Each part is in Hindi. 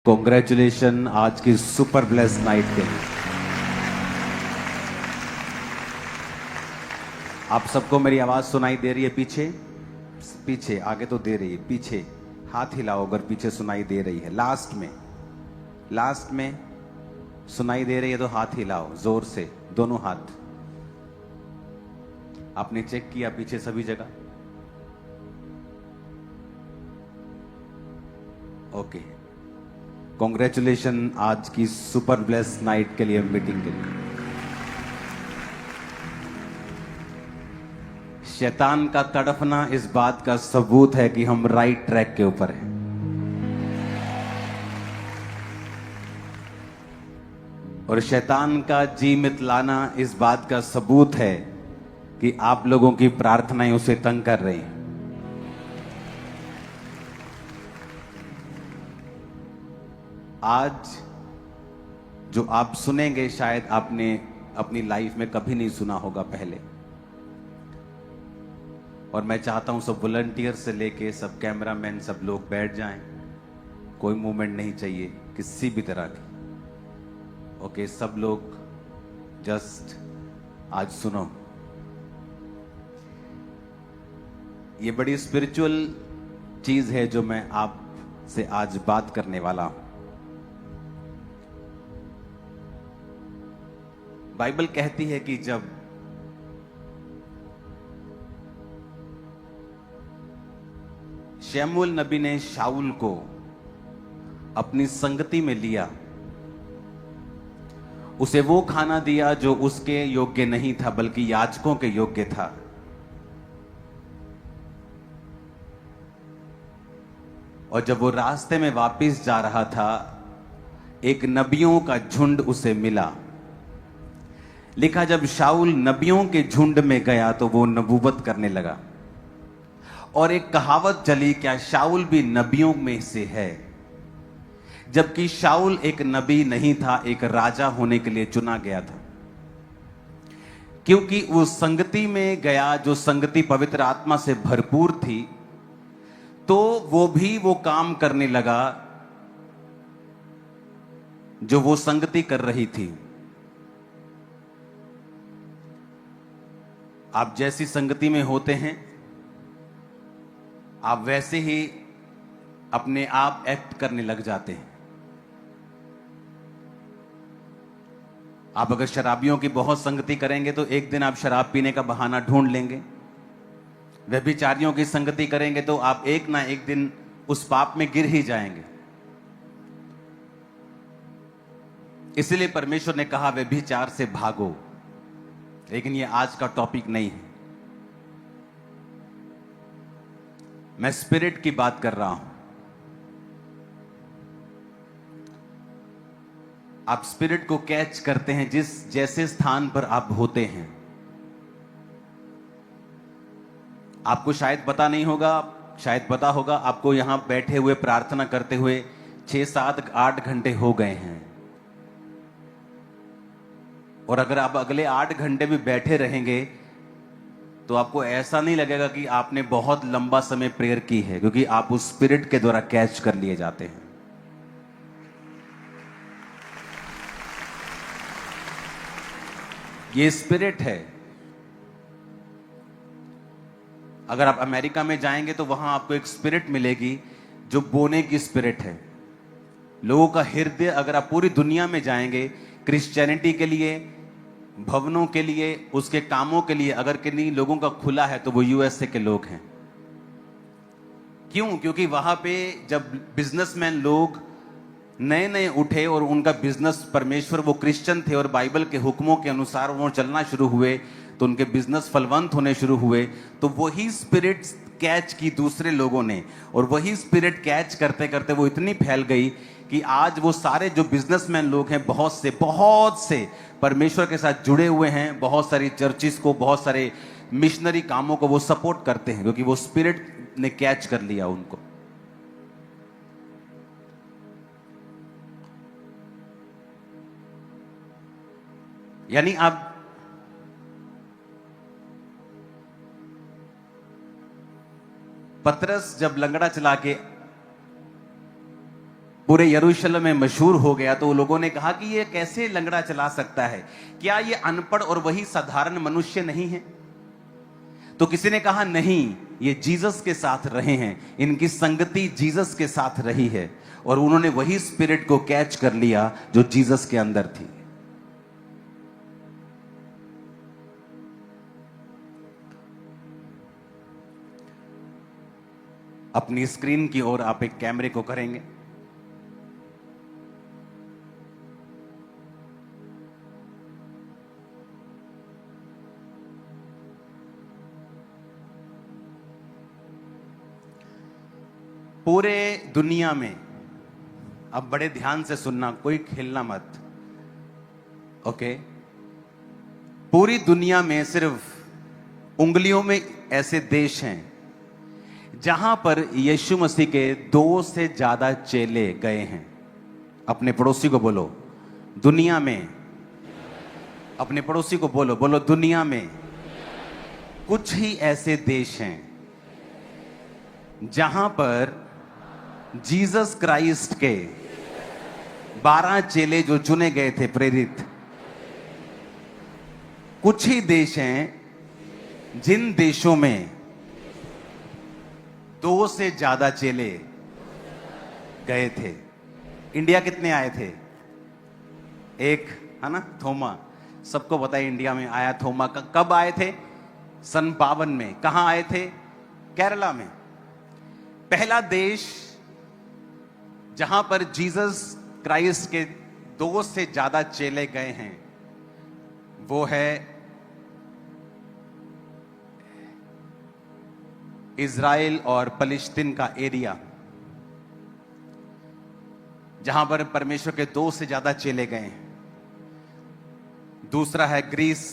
कॉन्ग्रेचुलेशन आज की सुपर ब्लेस नाइट के लिए। आप सबको मेरी आवाज सुनाई दे रही है? पीछे पीछे आगे तो दे रही है, पीछे हाथ हिलाओ अगर पीछे सुनाई दे रही है। लास्ट में सुनाई दे रही है तो हाथ हिलाओ जोर से, दोनों हाथ। आपने चेक किया पीछे सभी जगह? ओके, कॉन्ग्रेचुलेशन आज की सुपर ब्लेस नाइट के लिए, मीटिंग के लिए। शैतान का तड़फना इस बात का सबूत है कि हम राइट ट्रैक के ऊपर हैं। और शैतान का जी मितलाना इस बात का सबूत है कि आप लोगों की प्रार्थनाएं उसे तंग कर रही हैं। आज जो आप सुनेंगे शायद आपने अपनी लाइफ में कभी नहीं सुना होगा पहले। और मैं चाहता हूं सब वॉलंटियर से लेके सब कैमरामैन सब लोग बैठ जाएं। कोई मूवमेंट नहीं चाहिए किसी भी तरह की। ओके, सब लोग जस्ट आज सुनो। ये बड़ी स्पिरिचुअल चीज है जो मैं आपसे आज बात करने वाला हूं। बाइबल कहती है कि जब शमूएल नबी ने शाऊल को अपनी संगति में लिया, उसे वो खाना दिया जो उसके योग्य नहीं था बल्कि याजकों के योग्य था। और जब वो रास्ते में वापस जा रहा था, एक नबियों का झुंड उसे मिला। लिखा जब शाऊल नबियों के झुंड में गया तो वो नबूवत करने लगा। और एक कहावत चली, क्या शाऊल भी नबियों में से है? जबकि शाऊल एक नबी नहीं था, एक राजा होने के लिए चुना गया था। क्योंकि उस संगति में गया जो संगति पवित्र आत्मा से भरपूर थी, तो वो भी वो काम करने लगा जो वो संगति कर रही थी। आप जैसी संगति में होते हैं, आप वैसे ही अपने आप एक्ट करने लग जाते हैं। आप अगर शराबियों की बहुत संगति करेंगे तो एक दिन आप शराब पीने का बहाना ढूंढ लेंगे। व्यभिचारियों की संगति करेंगे तो आप एक ना एक दिन उस पाप में गिर ही जाएंगे। इसलिए परमेश्वर ने कहा व्यभिचार से भागो। लेकिन ये आज का टॉपिक नहीं है। मैं स्पिरिट की बात कर रहा हूं। आप स्पिरिट को कैच करते हैं जिस जैसे स्थान पर आप होते हैं। आपको शायद पता नहीं होगा, शायद पता होगा, आपको यहां बैठे हुए प्रार्थना करते हुए 6, 7, 8 घंटे हो गए हैं। और अगर आप अगले 8 घंटे भी बैठे रहेंगे तो आपको ऐसा नहीं लगेगा कि आपने बहुत लंबा समय प्रेयर की है, क्योंकि आप उस स्पिरिट के द्वारा कैच कर लिए जाते हैं। ये स्पिरिट है। अगर आप अमेरिका में जाएंगे तो वहां आपको एक स्पिरिट मिलेगी जो बोने की स्पिरिट है। लोगों का हृदय, अगर आप पूरी दुनिया में जाएंगे क्रिश्चियनिटी के लिए, भवनों के लिए, उसके कामों के लिए, अगर किन्हीं लोगों का खुला है तो वो यूएसए के लोग हैं। क्यों? क्योंकि वहां पे जब बिजनेसमैन लोग नए नए उठे और उनका बिजनेस परमेश्वर, वो क्रिश्चियन थे और बाइबल के हुक्मों के अनुसार वो चलना शुरू हुए, तो उनके बिजनेस फलवंत होने शुरू हुए। तो वही स्पिरिट कैच की दूसरे लोगों ने, और वही स्पिरिट कैच करते करते वो इतनी फैल गई कि आज वो सारे जो बिजनेसमैन लोग हैं, बहुत से परमेश्वर के साथ जुड़े हुए हैं। बहुत सारी चर्चिस को, बहुत सारे मिशनरी कामों को वो सपोर्ट करते हैं, क्योंकि वो स्पिरिट ने कैच कर लिया उनको। यानी आप पतरस जब लंगड़ा चला के पूरे यरूशलेम में मशहूर हो गया, तो लोगों ने कहा कि ये कैसे लंगड़ा चला सकता है, क्या ये अनपढ़ और वही साधारण मनुष्य नहीं है? तो किसी ने कहा नहीं, ये जीसस के साथ रहे हैं, इनकी संगति जीसस के साथ रही है और उन्होंने वही स्पिरिट को कैच कर लिया जो जीसस के अंदर थी। अपनी स्क्रीन की ओर आप एक कैमरे को करेंगे। पूरे दुनिया में, अब बड़े ध्यान से सुनना, कोई खेलना मत, ओके? पूरी दुनिया में सिर्फ उंगलियों में ऐसे देश हैं जहां पर यीशु मसीह के 2 से ज्यादा चेले गए हैं। अपने पड़ोसी को बोलो दुनिया में, अपने पड़ोसी को बोलो, बोलो दुनिया में कुछ ही ऐसे देश हैं जहां पर जीसस क्राइस्ट के 12 चेले जो चुने गए थे, प्रेरित, कुछ ही देश हैं जिन देशों में 2 से ज्यादा चेले गए थे। इंडिया कितने आए थे? एक, है ना, थोमा। सबको पता है इंडिया में आया थोमा। कब आए थे? सन 52 में। कहां आए थे? केरला में। पहला देश जहां पर जीसस क्राइस्ट के 2 से ज्यादा चेले गए हैं वो है इज़राइल और फलस्तीन का एरिया, जहां पर परमेश्वर के 2 से ज्यादा चेले गए हैं। दूसरा है ग्रीस,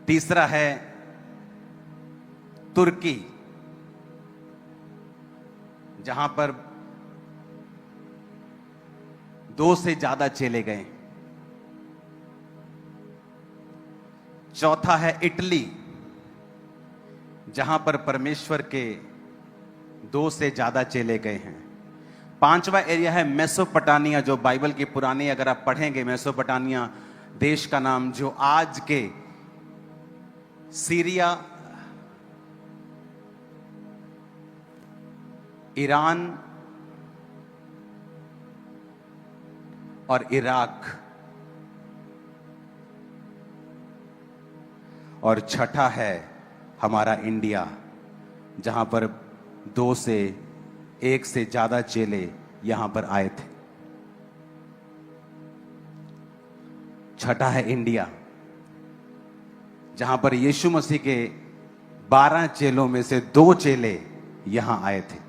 तीसरा है तुर्की, जहां पर 2 से ज्यादा चेले गए। चौथा है इटली, जहां पर परमेश्वर के 2 से ज्यादा चेले गए हैं। पांचवा एरिया है मेसोपोटामिया, जो बाइबल की पुरानी अगर आप पढ़ेंगे, मेसोपोटामिया देश का नाम, जो आज के सीरिया, ईरान और इराक। और छठा है हमारा इंडिया, जहां पर 2 से 1 से ज्यादा चेले यहां पर आए थे। छठा है इंडिया, जहां पर यीशु मसीह के 12 चेलों में से 2 चेले यहां आए थे।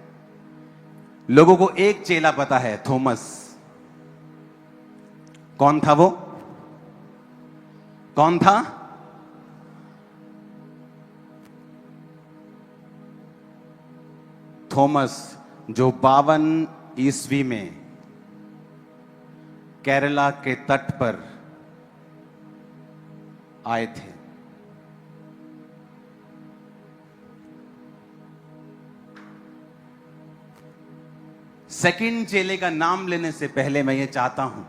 लोगों को एक चेला पता है, थॉमस। कौन था वो? कौन था? थॉमस, जो 52 ईस्वी में केरला के तट पर आए थे। सेकंड चेले का नाम लेने से पहले मैं ये चाहता हूं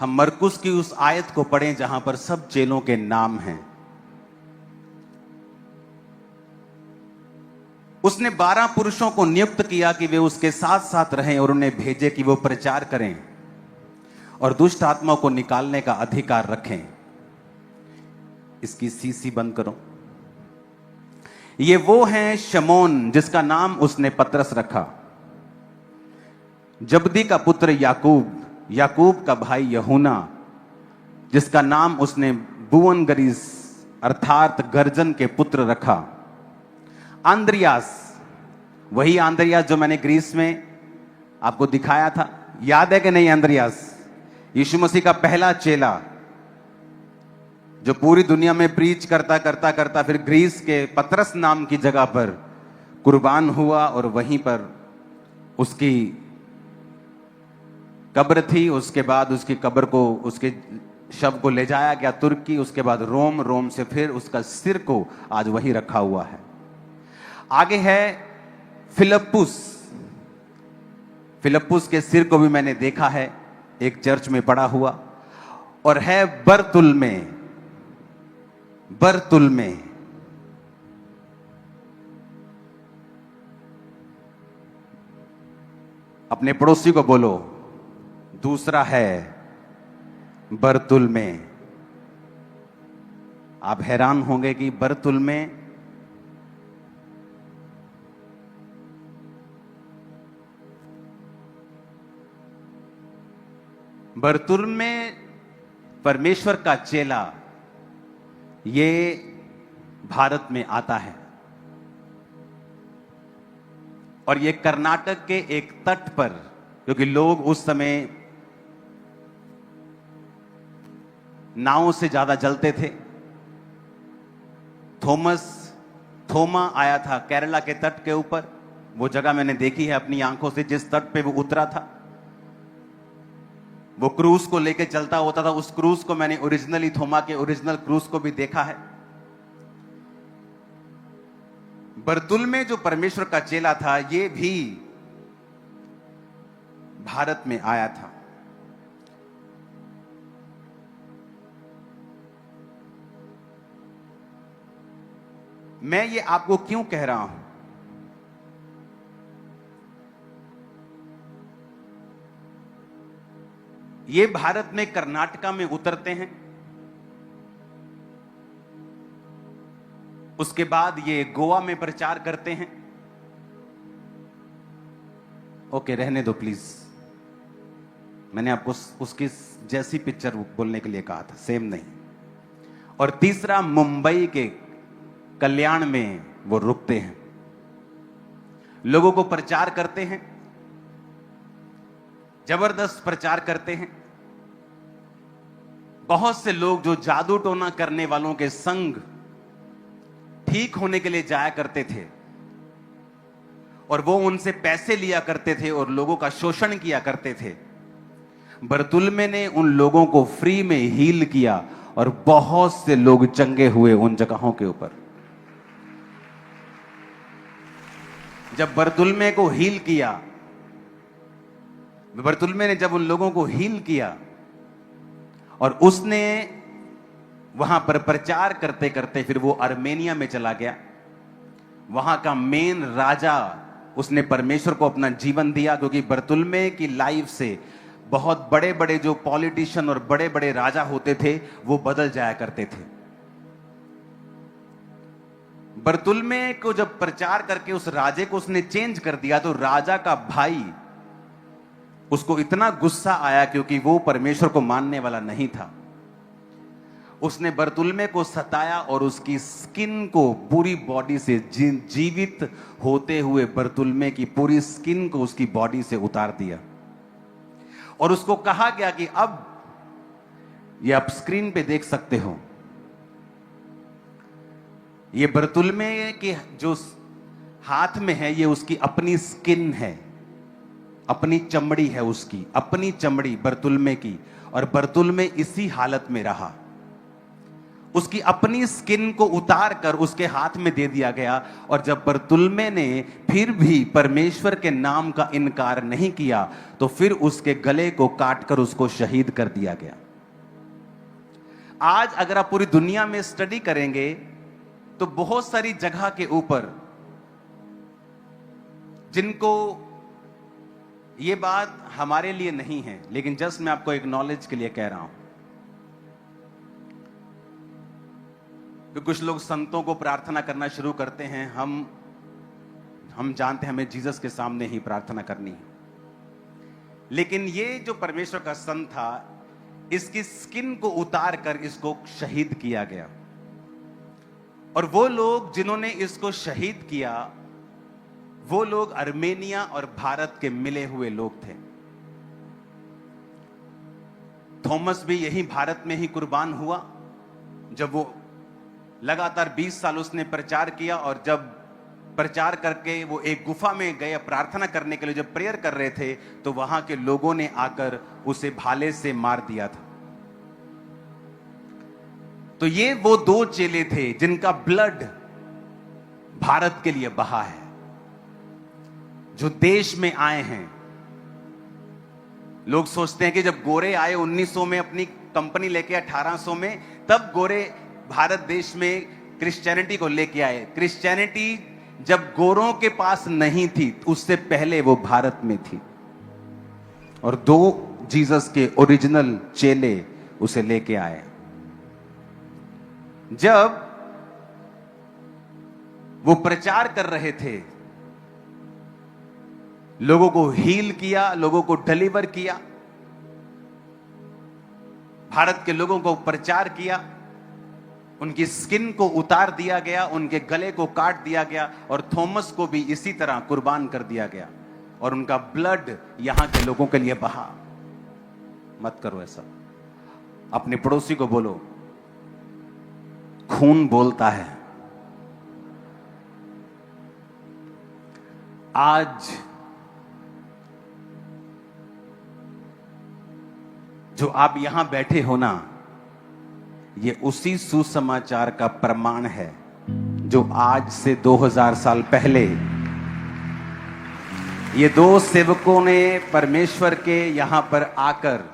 हम मरकुस की उस आयत को पढ़ें जहां पर सब चेलों के नाम हैं। उसने 12 पुरुषों को नियुक्त किया कि वे उसके साथ साथ रहें और उन्हें भेजे कि वो प्रचार करें और दुष्ट आत्माओं को निकालने का अधिकार रखें। इसकी सीसी बंद करो। ये वो हैं शमौन, जिसका नाम उसने पतरस रखा, जबदी का पुत्र याकूब, याकूब का भाई यूहन्ना, जिसका नाम उसने बुअनगरीस अर्थात गर्जन के पुत्र रखा, आंद्रियास, वही आंद्रियास जो मैंने ग्रीस में आपको दिखाया था, याद है कि नहीं? आंद्रियास यीशु मसीह का पहला चेला, जो पूरी दुनिया में प्रीच करता करता करता फिर ग्रीस के पतरस नाम की जगह पर कुर्बान हुआ और वहीं पर उसकी कब्र थी। उसके बाद उसकी कब्र को, उसके शव को ले जाया गया तुर्की, उसके बाद रोम, रोम से फिर उसका सिर को आज वहीं रखा हुआ है। आगे है फिलिप्पुस। फिलिप्पुस के सिर को भी मैंने देखा है एक चर्च में पड़ा हुआ। और है बरतुल्मै। बरतुल्मै अपने पड़ोसी को बोलो, दूसरा है बरतुल्मै। आप हैरान होंगे कि बरतुल्मै बरतुल्मै परमेश्वर का चेला ये भारत में आता है और ये कर्नाटक के एक तट पर, क्योंकि लोग उस समय नावों से ज्यादा चलते थे। थोमा आया था केरला के तट के ऊपर। वो जगह मैंने देखी है अपनी आंखों से, जिस तट पे वो उतरा था। वो क्रूज को लेके चलता होता था। उस क्रूज को मैंने ओरिजिनली, थोमा के ओरिजिनल क्रूज को भी देखा है। बरतुल्मै जो परमेश्वर का चेला था, ये भी भारत में आया था। मैं ये आपको क्यों कह रहा हूं? ये भारत में कर्नाटका में उतरते हैं, उसके बाद ये गोवा में प्रचार करते हैं। ओके, रहने दो प्लीज। मैंने आपको उसकी जैसी पिक्चर बोलने के लिए कहा था, सेम नहीं। और तीसरा, मुंबई के कल्याण में वो रुकते हैं, लोगों को प्रचार करते हैं, जबरदस्त प्रचार करते हैं। बहुत से लोग जो जादू टोना करने वालों के संग ठीक होने के लिए जाया करते थे और वो उनसे पैसे लिया करते थे और लोगों का शोषण किया करते थे, बरतुल्मै ने उन लोगों को फ्री में हील किया और बहुत से लोग चंगे हुए उन जगहों के ऊपर। जब बरतुल्मै को हील किया, बरतुल्मै ने जब उन लोगों को हील किया और उसने वहां पर प्रचार करते करते फिर वो आर्मेनिया में चला गया। वहां का मेन राजा, उसने परमेश्वर को अपना जीवन दिया, क्योंकि बरतुल्मै की लाइफ से बहुत बड़े बड़े जो पॉलिटिशियन और बड़े बड़े राजा होते थे वो बदल जाया करते थे। बरतुल्मै को जब प्रचार करके उस राजे को उसने चेंज कर दिया, तो राजा का भाई, उसको इतना गुस्सा आया क्योंकि वो परमेश्वर को मानने वाला नहीं था। उसने बरतुल्मै को सताया और उसकी स्किन को, पूरी बॉडी से, जीवित होते हुए बरतुल्मै की पूरी स्किन को उसकी बॉडी से उतार दिया। और उसको कहा गया कि अब, ये आप स्क्रीन पे देख सकते हो, ये बरतुल्मै के जो हाथ में है ये उसकी अपनी स्किन है, अपनी चमड़ी है, उसकी अपनी चमड़ी बरतुल्मै की। और बरतुल्मै इसी हालत में रहा। उसकी अपनी स्किन को उतार कर उसके हाथ में दे दिया गया। और जब बरतुल्मै ने फिर भी परमेश्वर के नाम का इनकार नहीं किया, तो फिर उसके गले को काटकर उसको शहीद कर दिया गया। आज अगर आप पूरी दुनिया में स्टडी करेंगे तो बहुत सारी जगह के ऊपर, जिनको ये बात हमारे लिए नहीं है, लेकिन जस्ट मैं आपको एक नॉलेज के लिए कह रहा हूं कि कुछ लोग संतों को प्रार्थना करना शुरू करते हैं। हम जानते हैं हमें जीसस के सामने ही प्रार्थना करनी है, लेकिन ये जो परमेश्वर का संत था, इसकी स्किन को उतार कर इसको शहीद किया गया। और वो लोग जिन्होंने इसको शहीद किया, वो लोग आर्मेनिया और भारत के मिले हुए लोग थे। थॉमस भी यही भारत में ही कुर्बान हुआ। जब वो लगातार 20 साल उसने प्रचार किया, और जब प्रचार करके वो एक गुफा में गए प्रार्थना करने के लिए, जब प्रेयर कर रहे थे, तो वहां के लोगों ने आकर उसे भाले से मार दिया था। तो ये वो दो चेले थे जिनका ब्लड भारत के लिए बहा है। जो देश में आए हैं, लोग सोचते हैं कि जब गोरे आए 1900 में अपनी कंपनी लेके 1800 में, तब गोरे भारत देश में क्रिश्चियनिटी को लेके आए। क्रिश्चियनिटी जब गोरों के पास नहीं थी, उससे पहले वो भारत में थी, और 2 जीसस के ओरिजिनल चेले उसे लेके आए। जब वो प्रचार कर रहे थे, लोगों को हील किया, लोगों को डिलीवर किया, भारत के लोगों को प्रचार किया, उनकी स्किन को उतार दिया गया, उनके गले को काट दिया गया, और थॉमस को भी इसी तरह कुर्बान कर दिया गया, और उनका ब्लड यहां के लोगों के लिए बहा। मत करो ऐसा। अपने पड़ोसी को बोलो, खून बोलता है। आज जो आप यहां बैठे हो ना, ये उसी सुसमाचार का प्रमाण है जो आज से 2000 साल पहले ये 2 सेवकों ने परमेश्वर के यहां पर आकर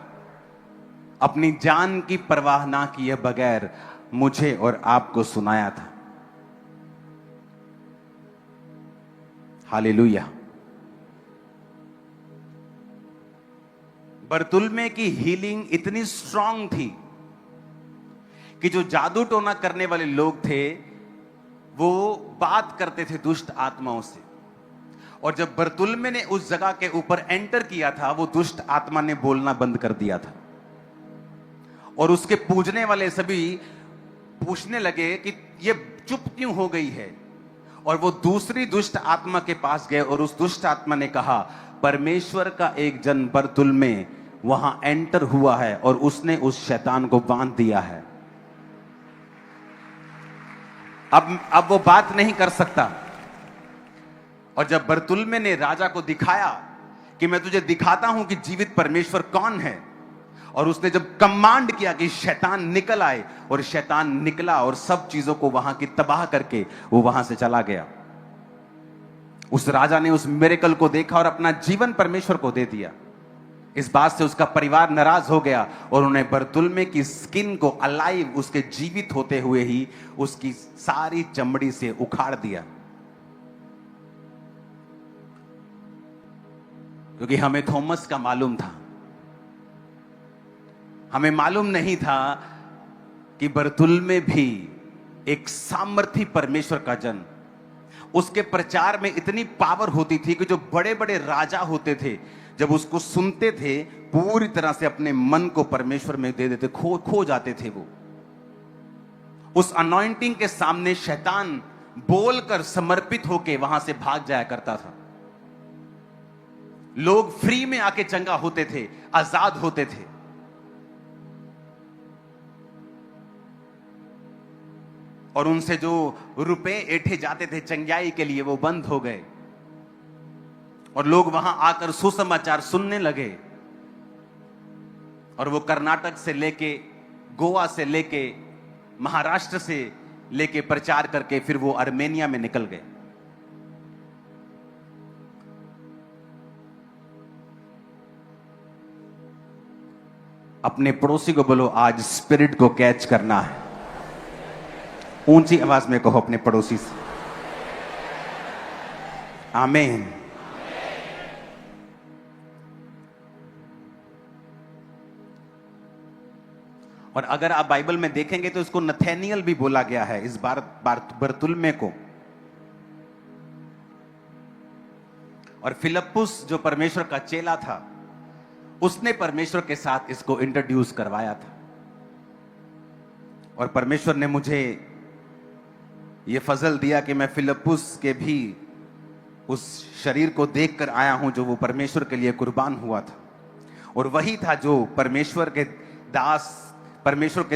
अपनी जान की परवाह ना किए बगैर मुझे और आपको सुनाया था। हालेलुया। बरतुल्मे की हीलिंग इतनी स्ट्रांग थी कि जो जादू टोना करने वाले लोग थे, वो बात करते थे दुष्ट आत्माओं से, और जब बरतुल्मे ने उस जगह के ऊपर एंटर किया था, वो दुष्ट आत्मा ने बोलना बंद कर दिया था, और उसके पूजने वाले सभी पूछने लगे कि ये चुप क्यों हो गई है। और वो दूसरी दुष्ट आत्मा के पास गए, और उस दुष्ट आत्मा ने कहा, परमेश्वर का एक जन बरतुल्मे वहां एंटर हुआ है, और उसने उस शैतान को बांध दिया है। अब वो बात नहीं कर सकता। और जब बरतुल्मे ने राजा को दिखाया कि मैं तुझे दिखाता हूं कि जीवित परमेश्वर कौन है, और उसने जब कमांड किया कि शैतान निकल आए, और शैतान निकला और सब चीजों को वहां की तबाह करके वो वहां से चला गया। उस राजा ने उस मिरेकल को देखा और अपना जीवन परमेश्वर को दे दिया। इस बात से उसका परिवार नाराज हो गया, और उन्हें बरतुल्मे की स्किन को अलाइव, उसके जीवित होते हुए ही उसकी सारी चमड़ी से उखाड़ दिया। क्योंकि हमें थॉमस का मालूम था, हमें मालूम नहीं था कि बरतुल्मे भी एक सामर्थी परमेश्वर का जन। उसके प्रचार में इतनी पावर होती थी कि जो बड़े बड़े राजा होते थे, जब उसको सुनते थे, पूरी तरह से अपने मन को परमेश्वर में दे देते, खो जाते थे। वो उस अनॉइंटिंग के सामने शैतान बोलकर समर्पित होके वहां से भाग जाया करता था। लोग फ्री में आके चंगा होते थे, आजाद होते थे। और उनसे जो रुपए ऐंठे जाते थे चंगाई के लिए, वो बंद हो गए, और लोग वहां आकर सुसमाचार सुनने लगे। और वो कर्नाटक से लेके, गोवा से लेके, महाराष्ट्र से लेके प्रचार करके फिर वो आर्मेनिया में निकल गए। अपने पड़ोसी को बोलो, आज स्पिरिट को कैच करना है। ऊंची आवाज में कहो अपने पड़ोसी से, आमीन। और अगर आप बाइबल में देखेंगे तो इसको नथेनियल भी बोला गया है, इस बरतुल्मे को। और फिलिप्पुस जो परमेश्वर का चेला था, उसने परमेश्वर के साथ इसको इंट्रोड्यूस करवाया था। और परमेश्वर ने मुझे यह फजल दिया कि मैं फिलिप्पुस के भी उस शरीर को देखकर आया हूं जो वो परमेश्वर के लिए कुर्बान हुआ था। और वही था जो परमेश्वर के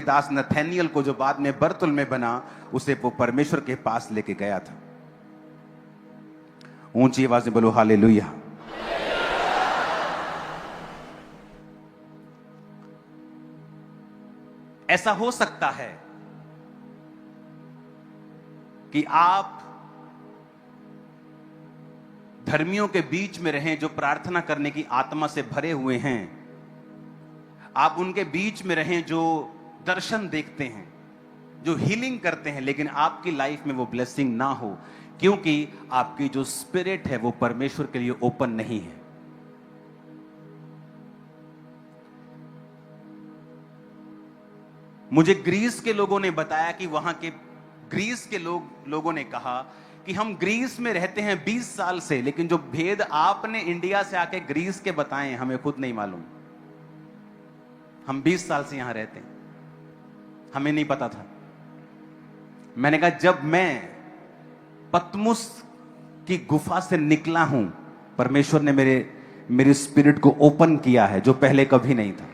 दास नथेनियल को, जो बाद में बरतुल्मे बना, उसे वो परमेश्वर के पास लेके गया था। ऊंची आवाज में बोलो हालेलुया। ऐसा हो सकता है कि आप धर्मियों के बीच में रहें जो प्रार्थना करने की आत्मा से भरे हुए हैं। आप उनके बीच में रहें जो दर्शन देखते हैं, जो हीलिंग करते हैं, लेकिन आपकी लाइफ में वो ब्लेसिंग ना हो, क्योंकि आपकी जो स्पिरिट है वो परमेश्वर के लिए ओपन नहीं है। मुझे ग्रीस के लोगों ने बताया कि वहां के ग्रीस के लोगों ने कहा कि हम ग्रीस में रहते हैं 20 साल से, लेकिन जो भेद आपने इंडिया से आके ग्रीस के बताए हमें खुद नहीं मालूम। हम 20 साल से यहां रहते हैं, हमें नहीं पता था। मैंने कहा जब मैं पतमुस की गुफा से निकला हूं, परमेश्वर ने मेरी स्पिरिट को ओपन किया है, जो पहले कभी नहीं था।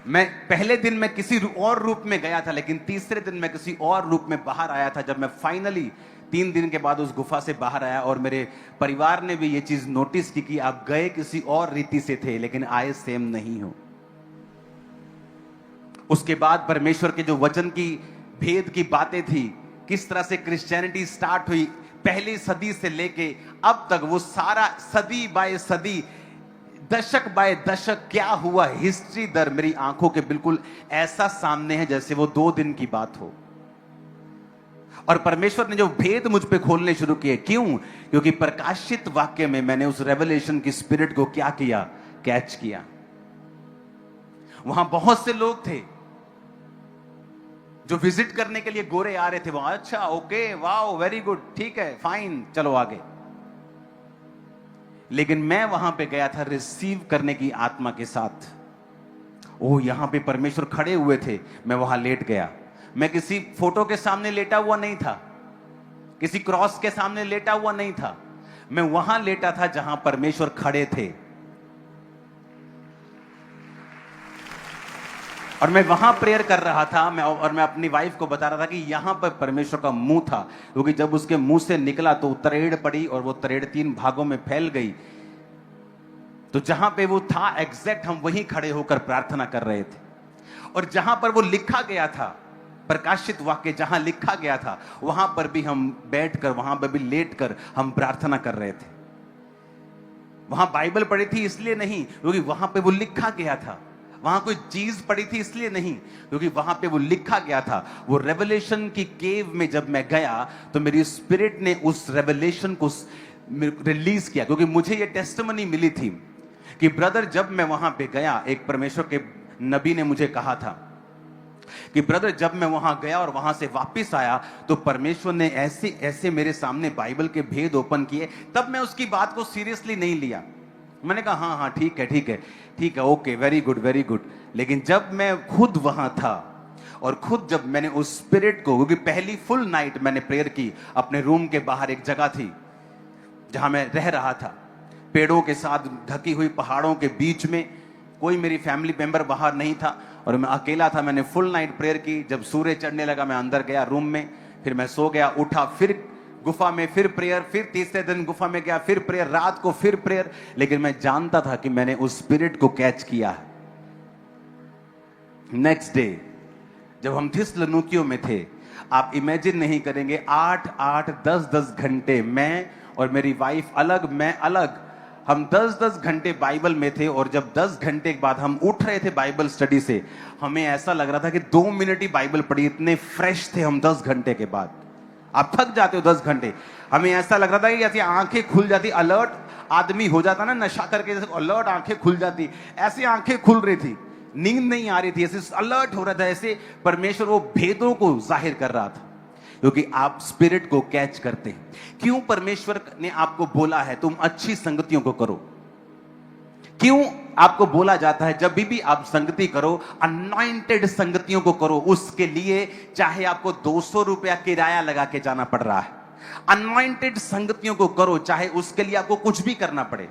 मैं पहले दिन में किसी और रूप में गया था, लेकिन तीसरे दिन मैं किसी और रूप में बाहर आया था। जब मैं फाइनली 3 दिन के बाद उस गुफा से बाहर आया, और मेरे परिवार ने भी ये चीज नोटिस की कि आप गए किसी और रीति से थे, लेकिन आए सेम नहीं हो। उसके बाद परमेश्वर के जो वचन की भेद की बातें थी, किस तरह से क्रिश्चियनिटी स्टार्ट हुई पहली सदी से लेके अब तक, वो सारा सदी बाय सदी, दशक बाय दशक क्या हुआ, हिस्ट्री दर मेरी आंखों के बिल्कुल ऐसा सामने है जैसे वो 2 दिन की बात हो। और परमेश्वर ने जो भेद मुझ पे खोलने शुरू किए, क्यों? क्योंकि प्रकाशित वाक्य में मैंने उस रेवलेशन की स्पिरिट को क्या किया, कैच किया। वहां बहुत से लोग थे जो विजिट करने के लिए गोरे आ रहे थे वहां। अच्छा, ओके, वाओ, वेरी गुड, ठीक है, फाइन, चलो आगे। लेकिन मैं वहां पे गया था रिसीव करने की आत्मा के साथ। ओ, यहां पे परमेश्वर खड़े हुए थे, मैं वहां लेट गया। मैं किसी फोटो के सामने लेटा हुआ नहीं था, किसी क्रॉस के सामने लेटा हुआ नहीं था, मैं वहां लेटा था जहां परमेश्वर खड़े थे। और मैं वहां प्रेयर कर रहा था, मैं अपनी वाइफ को बता रहा था कि यहां पर परमेश्वर का मुंह था, क्योंकि जब उसके मुंह से निकला तो तरेड़ पड़ी और वो तरेड़ 3 भागों में फैल गई। तो जहां पे वो था एग्जैक्ट, हम वहीं खड़े होकर प्रार्थना कर रहे थे। और जहां पर वो लिखा गया था, प्रकाशित वाक्य जहां लिखा गया था, वहां पर भी हम बैठकर, वहां पर भी लेटकर हम प्रार्थना कर रहे थे। वहां बाइबल पढ़ी थी इसलिए नहीं क्योंकि वहां पे वो लिखा गया था, वहां कोई चीज पड़ी थी इसलिए नहीं, क्योंकि वहां पे वो लिखा गया था। वो रेवलेशन की केव में जब मैं गया तो मेरी स्पिरिट ने उस रेवलेशन को रिलीज किया, क्योंकि मुझे ये टेस्टिमनी मिली थी कि ब्रदर, जब मैं वहां पे गया, एक परमेश्वर के नबी ने मुझे कहा था कि ब्रदर, जब मैं वहां गया और वहां से वापस आया तो परमेश्वर ने ऐसे ऐसे मेरे सामने बाइबल के भेद ओपन किए। तब मैं उसकी बात को सीरियसली नहीं लिया। मैंने कहा हाँ हाँ, ठीक है ठीक है ठीक है, okay, very good very good. लेकिन जब मैं खुद वहां था और खुद जब मैंने उस स्पिरिट को, क्योंकि पहली फुल नाइट मैंने प्रेयर की अपने रूम के बाहर, एक जगह थी जहां मैं रह रहा था, पेड़ों के साथ ढकी हुई पहाड़ों के बीच में, कोई मेरी फैमिली मेंबर बाहर नहीं था और मैं अकेला था। मैंने फुल नाइट प्रेयर की। जब सूर्य चढ़ने लगा मैं अंदर गया रूम में, फिर मैं सो गया, उठा, फिर गुफा में फिर प्रेयर, फिर तीसरे दिन गुफा में गया, फिर प्रेयर, रात को फिर प्रेयर। लेकिन मैं जानता था कि मैंने उस स्पिरिट को कैच किया है। नेक्स्ट डे जब हम थिस्सलुनीकियों में थे, आप इमेजिन नहीं करेंगे, 8-8, 10-10 घंटे मैं और मेरी वाइफ अलग, मैं अलग, हम 10-10 घंटे बाइबल में थे। और जब 10 घंटे के बाद हम उठ रहे थे बाइबल स्टडी से, हमें ऐसा लग रहा था कि 2 मिनट ही बाइबल पढ़ी, इतने फ्रेश थे हम 10 घंटे के बाद। आप थक जाते हो 10 घंटे, हमें ऐसा लग रहा था कि ऐसी आंखें खुल जाती, अलर्ट आदमी हो जाता ना नशा करके, जैसे अलर्ट आंखें खुल जाती, ऐसी आंखें खुल रही थी, नींद नहीं आ रही थी, ऐसे अलर्ट हो रहा था, ऐसे परमेश्वर वो भेदों को जाहिर कर रहा था, क्योंकि आप स्पिरिट को कैच करते हैं। क्यों परमेश्वर ने आपको बोला है तुम अच्छी संगतियों को करो? क्यों आपको बोला जाता है जब भी आप संगति करो, अनॉइंटेड संगतियों को करो? उसके लिए चाहे आपको 200 रुपया किराया लगा के जाना पड़ रहा है, अनॉइंटेड संगतियों को करो, चाहे उसके लिए आपको कुछ भी करना पड़े।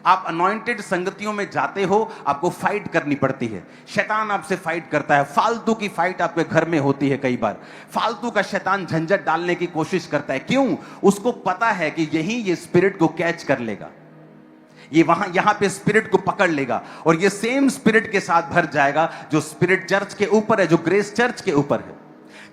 आप अनॉइंटेड संगतियों में जाते हो, आपको फाइट करनी पड़ती है, शैतान आपसे फाइट करता है, फालतू की फाइट आपके घर में होती है, कई बार फालतू का शैतान झंझट डालने की कोशिश करता है। क्यों? उसको पता है कि यही ये स्पिरिट को कैच कर लेगा, ये वहां यहां पे स्पिरिट को पकड़ लेगा और ये सेम स्पिरिट के साथ भर जाएगा जो स्पिरिट चर्च के ऊपर है, जो ग्रेस चर्च के ऊपर है।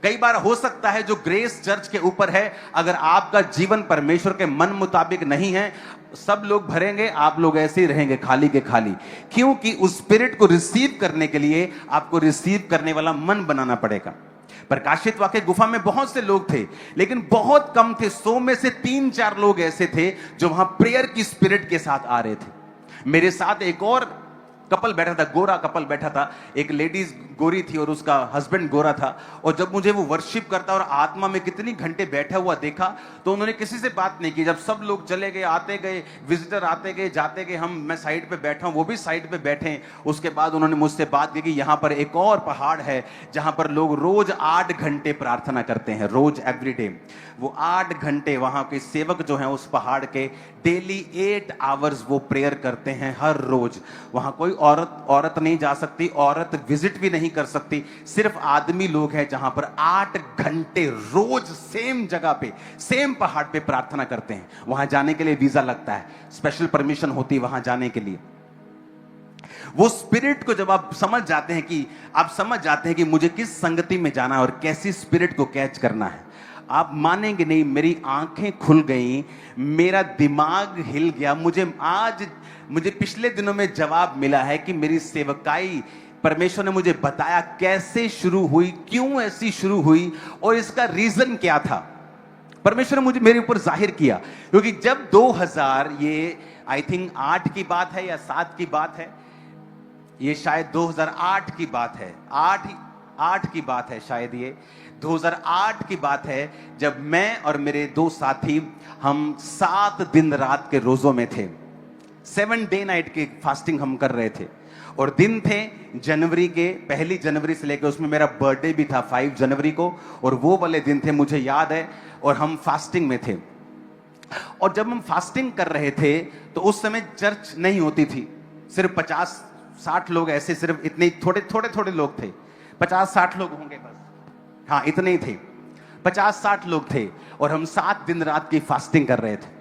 कई बार हो सकता है जो ग्रेस चर्च के ऊपर है, अगर आपका जीवन परमेश्वर के मन मुताबिक नहीं है, सब लोग भरेंगे, आप लोग ऐसे ही रहेंगे खाली के खाली। क्योंकि उस स्पिरिट को रिसीव करने के लिए आपको रिसीव करने वाला मन बनाना पड़ेगा। प्रकाशित वाक्य गुफा में बहुत से लोग थे, लेकिन बहुत कम थे, 100 में से 3-4 लोग ऐसे थे जो वहां प्रेयर की स्पिरिट के साथ आ रहे थे। मेरे साथ एक और कपल बैठा था, गोरा कपल बैठा था। एक लेडीज गोरी थी और उसका हस्बैंड गोरा था। और जब मुझे वो वर्शिप करता और आत्मा में कितनी घंटे बैठा हुआ देखा, तो उन्होंने किसी से बात नहीं की। जब सब लोग चले गए, आते गए, विजिटर आते गए, जाते गए, मैं साइड पे बैठा हूं, वो भी साइड पे बैठे। उसके बाद उन्होंने मुझसे बात की कि यहां पर एक और पहाड़ है जहां पर लोग रोज 8 घंटे प्रार्थना करते हैं, रोज एवरीडे। वो 8 घंटे वहां के सेवक जो हैं उस पहाड़ के डेली 8 आवर्स वो प्रेयर करते हैं हर रोज। वहां कोई औरत नहीं जा सकती, औरत विजिट भी नहीं कर सकती, सिर्फ आदमी लोग हैं जहां पर 8 घंटे रोज सेम जगह पे, सेम पहाड़ पे प्रार्थना करते हैं। वहां जाने के लिए वीजा लगता है, स्पेशल परमिशन होती है वहां जाने के लिए। वो स्पिरिट को जब आप समझ जाते हैं कि मुझे किस संगति में जाना है और कैसी स्पिरिट को कैच करना है, आप मानेंगे नहीं, मेरी आंखें खुल गई, मेरा दिमाग हिल गया। मुझे पिछले दिनों में जवाब मिला है कि मेरी सेवकाई परमेश्वर ने मुझे बताया कैसे शुरू हुई, क्यों ऐसी शुरू हुई और इसका रीजन क्या था। परमेश्वर ने मुझे मेरे ऊपर जाहिर किया। क्योंकि जब 2000 ये आई थिंक 8 की बात है या 7 की बात है, ये शायद 2008 की बात है, 8 की बात है शायद, ये 2008 की बात है, जब मैं और मेरे 2 साथी हम 7 दिन रात के रोजों में थे। 7 डे नाइट की फास्टिंग हम कर रहे थे। और दिन थे जनवरी के, 1 जनवरी से लेकर, उसमें मेरा बर्थडे भी था 5 जनवरी को, और वो वाले दिन थे मुझे याद है। और हम फास्टिंग में थे। और जब हम फास्टिंग कर रहे थे तो उस समय चर्च नहीं होती थी, सिर्फ 50-60 लोग, ऐसे सिर्फ इतने थोड़े लोग थे, 50-60 लोग होंगे बस, हाँ इतने ही थे, 50-60 लोग थे। और हम 7 दिन रात की फास्टिंग कर रहे थे।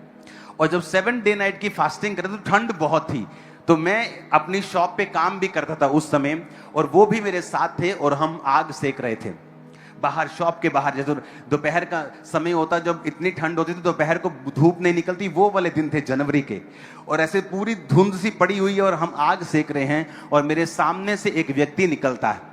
और जब 7 डे नाइट की फास्टिंग कर रहे थे तो ठंड बहुत थी, तो मैं अपनी शॉप पे काम भी करता था उस समय, और वो भी मेरे साथ थे, और हम आग सेक रहे थे बाहर, शॉप के बाहर। जैसे दोपहर का समय होता, जब इतनी ठंड होती थी दोपहर को धूप नहीं निकलती, वो वाले दिन थे जनवरी के। और ऐसे पूरी धुंध सी पड़ी हुई है और हम आग सेक रहे हैं, और मेरे सामने से एक व्यक्ति निकलता है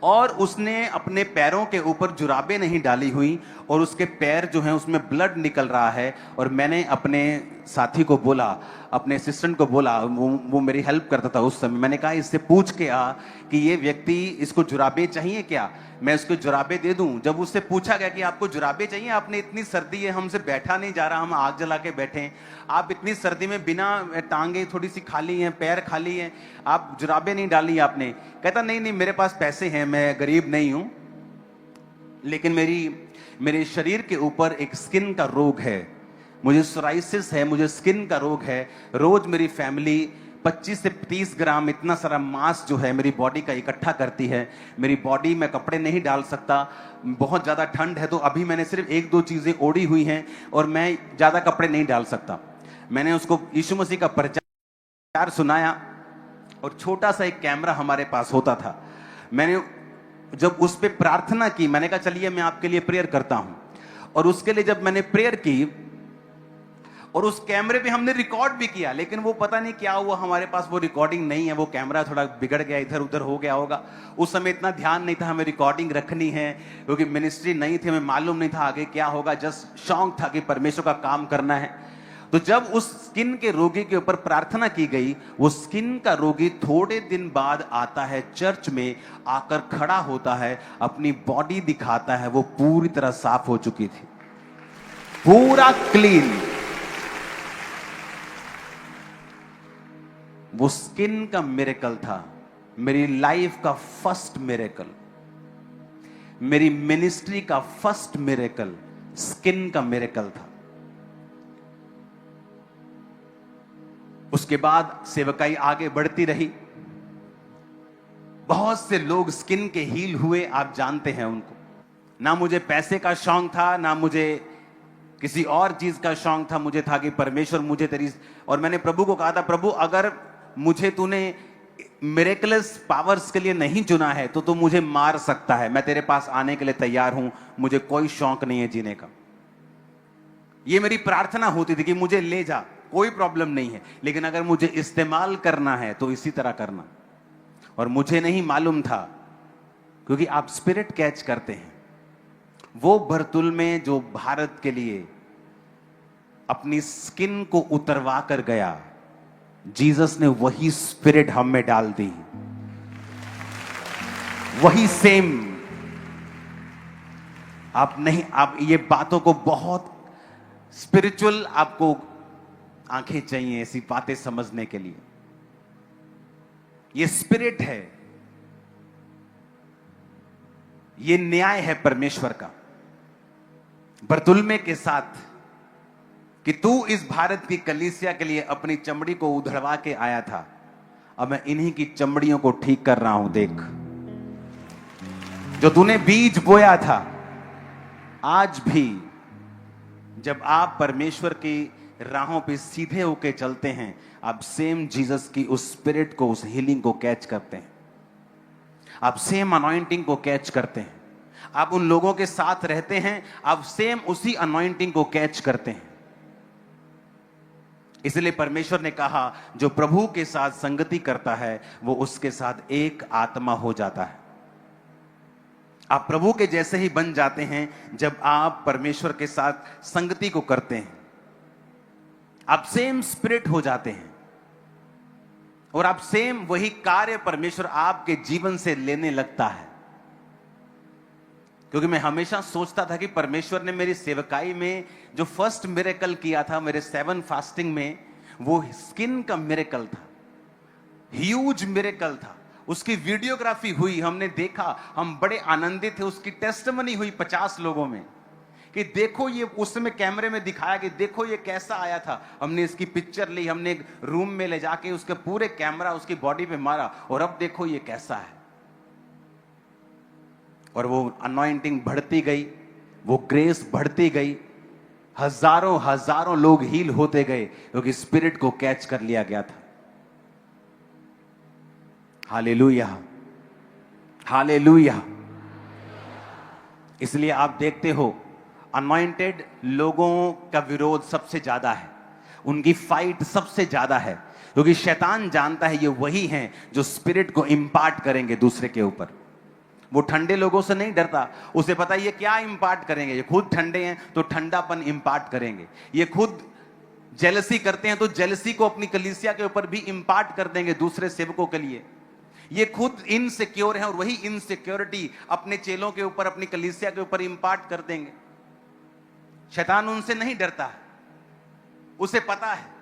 और उसने अपने पैरों के ऊपर जुराबें नहीं डाली हुई, और उसके पैर जो हैं उसमें ब्लड निकल रहा है। और मैंने अपने साथी को बोला, अपने असिस्टेंट को बोला, वो मेरी हेल्प करता था उस समय, मैंने कहा इससे पूछ के आ कि ये व्यक्ति, इसको जुराबें चाहिए क्या, मैं उसको जुराबें दे दूं। जब उससे पूछा गया कि आपको जुराबें चाहिए, आपने इतनी सर्दी है, हमसे बैठा नहीं जा रहा, हम आग जला के बैठे हैं, आप इतनी सर्दी में बिना टांगे थोड़ी सी खाली हैं, पैर खाली हैं, आप जुराबें नहीं डाली आपने। कहता नहीं मेरे पास पैसे हैं, मैं गरीब नहीं हूं, लेकिन मेरे शरीर के ऊपर एक स्किन का रोग है, मुझे सोराइसिस है, मुझे स्किन का रोग है। रोज मेरी फैमिली 25 से 30 ग्राम इतना सारा मांस जो है मेरी बॉडी का इकट्ठा करती है। मेरी बॉडी में कपड़े नहीं डाल सकता, बहुत ज़्यादा ठंड है, तो अभी मैंने सिर्फ 1-2 चीज़ें ओढ़ी हुई हैं और मैं ज़्यादा कपड़े नहीं डाल सकता। मैंने उसको यीशु मसीह का प्रचार सुनाया, और छोटा सा एक कैमरा हमारे पास होता था। मैंने जब उस पर प्रार्थना की, मैंने कहा चलिए मैं आपके लिए प्रेयर करता हूं। और उसके लिए जब मैंने प्रेयर की, और उस कैमरे पे हमने रिकॉर्ड भी किया, लेकिन वो पता नहीं क्या हुआ, हमारे पास वो रिकॉर्डिंग नहीं है, वो कैमरा थोड़ा बिगड़ गया, इधर उधर हो गया होगा। उस समय इतना ध्यान नहीं था हमें रिकॉर्डिंग रखनी है, क्योंकि मिनिस्ट्री नहीं थी, हमें मालूम नहीं था आगे क्या होगा, जस्ट शौक था कि परमेश्वर का काम करना है। तो जब उस स्किन के रोगी के ऊपर प्रार्थना की गई, वो स्किन का रोगी थोड़े दिन बाद आता है चर्च में, आकर खड़ा होता है, अपनी बॉडी दिखाता है, वो पूरी तरह साफ हो चुकी थी, पूरा क्लीन। वो स्किन का मिरेकल था, मेरी लाइफ का फर्स्ट मिरेकल, मेरी मिनिस्ट्री का फर्स्ट मिरेकल स्किन का मिरेकल था। उसके बाद सेवकाई आगे बढ़ती रही, बहुत से लोग स्किन के हील हुए, आप जानते हैं उनको। ना मुझे पैसे का शौक था, ना मुझे किसी और चीज का शौक था, मुझे था कि परमेश्वर मुझे तेरी, और मैंने प्रभु को कहा था, प्रभु अगर मुझे तूने मिरेकलस पावर्स के लिए नहीं चुना है तो तू मुझे मार सकता है, मैं तेरे पास आने के लिए तैयार हूं, मुझे कोई शौक नहीं है जीने का। ये मेरी प्रार्थना होती थी कि मुझे ले जा, कोई प्रॉब्लम नहीं है, लेकिन अगर मुझे इस्तेमाल करना है तो इसी तरह करना। और मुझे नहीं मालूम था, क्योंकि आप स्पिरिट कैच करते हैं। वो बरतुल में जो भारत के लिए अपनी स्किन को उतरवा कर गया, जीसस ने वही स्पिरिट हम में डाल दी, वही सेम। आप ये बातों को बहुत स्पिरिचुअल, आपको आंखें चाहिए ऐसी बातें समझने के लिए। ये स्पिरिट है, ये न्याय है परमेश्वर का बरतुल्मे के साथ, कि तू इस भारत की कलीसिया के लिए अपनी चमड़ी को उधड़वा के आया था, अब मैं इन्हीं की चमड़ियों को ठीक कर रहा हूं। देख, जो तूने बीज बोया था, आज भी जब आप परमेश्वर की राहों पे सीधे होके चलते हैं, आप सेम जीसस की उस स्पिरिट को, उस हीलिंग को कैच करते हैं, आप सेम अनॉइंटिंग को कैच करते हैं। आप उन लोगों के साथ रहते हैं, आप सेम उसी अनॉइंटिंग को कैच करते हैं। इसलिए परमेश्वर ने कहा, जो प्रभु के साथ संगति करता है वो उसके साथ एक आत्मा हो जाता है। आप प्रभु के जैसे ही बन जाते हैं जब आप परमेश्वर के साथ संगति को करते हैं। आप सेम स्पिरिट हो जाते हैं और आप सेम वही कार्य परमेश्वर आपके जीवन से लेने लगता है। क्योंकि मैं हमेशा सोचता था कि परमेश्वर ने मेरी सेवकाई में जो फर्स्ट मिरेकल किया था मेरे 7 फास्टिंग में, वो स्किन का मिरेकल था, ह्यूज मिरेकल था। उसकी वीडियोग्राफी हुई, हमने देखा, हम बड़े आनंदित थे। उसकी टेस्टिमनी हुई 50 लोगों में कि देखो ये, उस समय कैमरे में दिखाया कि देखो ये कैसा आया था। हमने इसकी पिक्चर ली, हमने एक रूम में ले जाके उसके पूरे कैमरा उसकी बॉडी पे मारा, और अब देखो ये कैसा है। और वो अनॉइंटिंग बढ़ती गई, वो ग्रेस बढ़ती गई, हजारों हजारों लोग हील होते गए, क्योंकि स्पिरिट को कैच कर लिया गया था। Hallelujah, hallelujah. इसलिए आप देखते हो अनॉइंटेड लोगों का विरोध सबसे ज्यादा है, उनकी फाइट सबसे ज्यादा है, क्योंकि शैतान जानता है ये वही हैं जो स्पिरिट को इंपार्ट करेंगे दूसरे के ऊपर। वो ठंडे लोगों से नहीं डरता, उसे पता है ये क्या इंपार्ट करेंगे। ये खुद ठंडे हैं तो ठंडापन इंपार्ट करेंगे, ये खुद जेलसी करते हैं तो जेलसी को अपनी कलीसिया के ऊपर भी इंपार्ट कर देंगे दूसरे सेवकों के लिए। ये खुद इनसिक्योर है और वही इनसिक्योरिटी अपने चेलों के ऊपर, अपनी कलीसिया के ऊपर इंपार्ट कर देंगे। शैतान उनसे नहीं डरता है, उसे पता है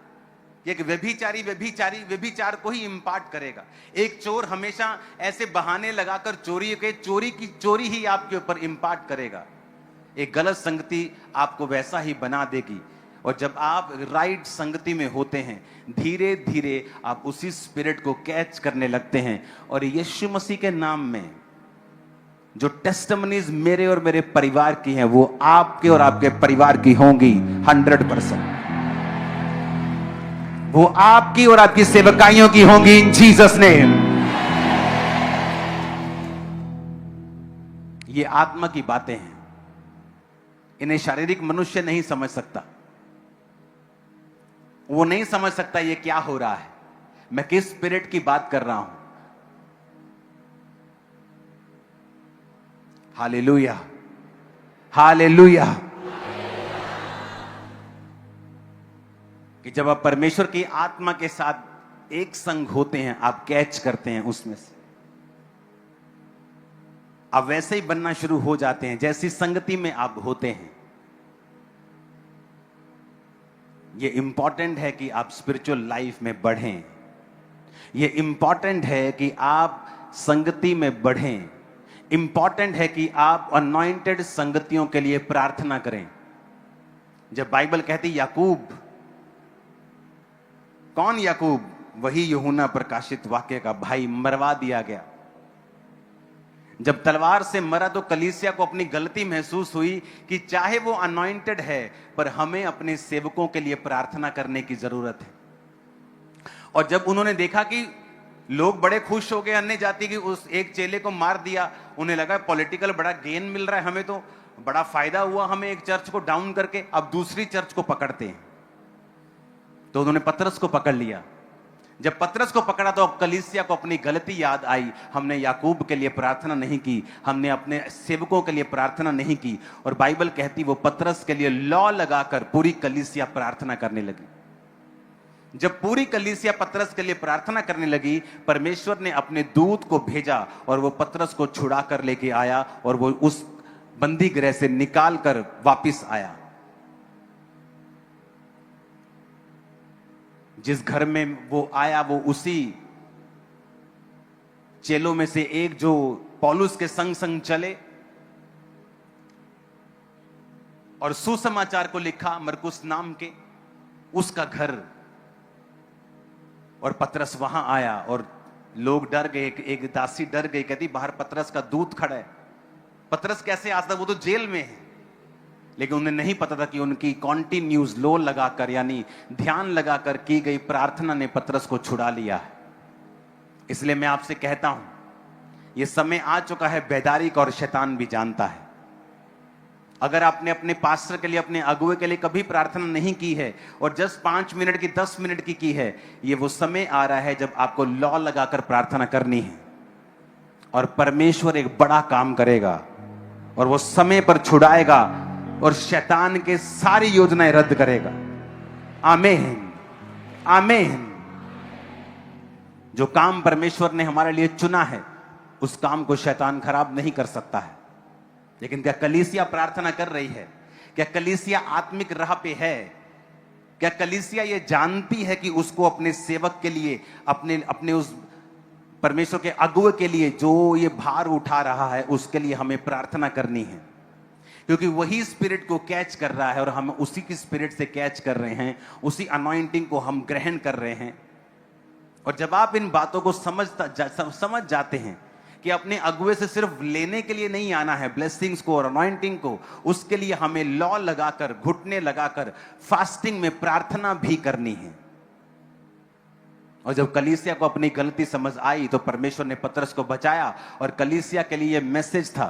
एक व्यभिचारी व्यभिचार को ही इंपार्ट करेगा। एक चोर हमेशा ऐसे बहाने लगाकर चोरी की चोरी ही आपके ऊपर इंपार्ट करेगा। एक गलत संगति आपको वैसा ही बना देगी। और जब आप राइट संगति में होते हैं, धीरे धीरे आप उसी स्पिरिट को कैच करने लगते हैं। और यीशु मसीह के नाम में जो टेस्टिमनीज मेरे और मेरे परिवार की हैं, वो आपके और आपके परिवार की होंगी 100%। वो आपकी और आपकी सेवकाइयों की होंगी इन जीसस नेम। ये आत्मा की बातें हैं, इन्हें शारीरिक मनुष्य नहीं समझ सकता। वो नहीं समझ सकता ये क्या हो रहा है, मैं किस स्पिरिट की बात कर रहा हूं। Hallelujah, hallelujah. कि जब आप परमेश्वर की आत्मा के साथ एक संग होते हैं, आप कैच करते हैं उसमें से, आप वैसे ही बनना शुरू हो जाते हैं जैसी संगति में आप होते हैं। ये इंपॉर्टेंट है कि आप स्पिरिचुअल लाइफ में बढ़ें, ये इंपॉर्टेंट है कि आप संगति में बढ़ें, इंपॉर्टेंट है कि आप अनॉइंटेड संगतियों के लिए प्रार्थना करें। जब बाइबल कहती याकूब, कौन याकूब? वही यूहन्ना प्रकाशित वाक्य का भाई, मरवा दिया गया। जब तलवार से मरा तो कलीसिया को अपनी गलती महसूस हुई कि चाहे वो अनॉइंटेड है, पर हमें अपने सेवकों के लिए प्रार्थना करने की जरूरत है। और जब उन्होंने देखा कि लोग बड़े खुश हो गए अन्य जाति की उस एक चेले को मार दिया, उन्हें लगा पॉलिटिकल बड़ा गेन मिल रहा है, हमें तो बड़ा फायदा हुआ, हमें एक चर्च को डाउन करके। अब दूसरी चर्च को पकड़ते हैं, तो उन्होंने पतरस को पकड़ लिया। जब पतरस को पकड़ा तो कलीसिया को अपनी गलती याद आई, हमने याकूब के लिए प्रार्थना नहीं की, हमने अपने सेवकों के लिए प्रार्थना नहीं की। और बाइबल कहती वो पतरस के लिए लॉ लगाकर पूरी कलीसिया प्रार्थना करने लगी। जब पूरी कलीसिया पतरस के लिए प्रार्थना करने लगी, परमेश्वर ने अपने दूत को भेजा और वो पतरस को छुड़ा कर लेके आया और वो उस बंदी गृह से निकाल कर वापिस आया। जिस घर में वो आया वो उसी चेलों में से एक जो पौलुस के संग संग चले और सुसमाचार को लिखा मरकुस नाम के, उसका घर। और पतरस वहां आया और लोग डर गए, एक दासी डर गई, कहती बाहर पतरस का दूत खड़ा है। पतरस कैसे आ सकता, वो तो जेल में है। लेकिन उन्हें नहीं पता था कि उनकी कॉन्टिन्यूज लो लगाकर यानी ध्यान लगाकर की गई प्रार्थना ने पतरस को छुड़ा लिया है। इसलिए मैं आपसे कहता हूं, यह समय आ चुका है, बेदारी का, और शैतान भी जानता है। अगर आपने अपने पास्टर के लिए, अपने अगुवे के लिए कभी प्रार्थना नहीं की है और जस्ट 5 मिनट की, 10 मिनट की है, ये वो समय आ रहा है जब आपको लॉ लगाकर प्रार्थना करनी है और परमेश्वर एक बड़ा काम करेगा और वो समय पर छुड़ाएगा और शैतान के सारी योजनाएं रद्द करेगा। आमीन, आमीन। जो काम परमेश्वर ने हमारे लिए चुना है उस काम को शैतान खराब नहीं कर सकता है। लेकिन क्या कलीसिया प्रार्थना कर रही है? क्या कलीसिया आत्मिक राह पे है? क्या कलीसिया ये जानती है कि उसको अपने सेवक के लिए, अपने उस परमेश्वर के अगुवे के लिए जो ये भार उठा रहा है उसके लिए हमें प्रार्थना करनी है? क्योंकि वही स्पिरिट को कैच कर रहा है और हम उसी की स्पिरिट से कैच कर रहे हैं, उसी अनॉइंटिंग को हम ग्रहण कर रहे हैं। और जब आप इन बातों को समझ जाते हैं कि अपने अगुवे से सिर्फ लेने के लिए नहीं आना है ब्लेसिंग्स को और अनॉइंटिंग को, उसके लिए हमें लॉ लगाकर, घुटने लगाकर, फास्टिंग में प्रार्थना भी करनी है। और जब कलीसिया को अपनी गलती समझ आई तो परमेश्वर ने पतरस को बचाया। और कलीसिया के लिए मैसेज था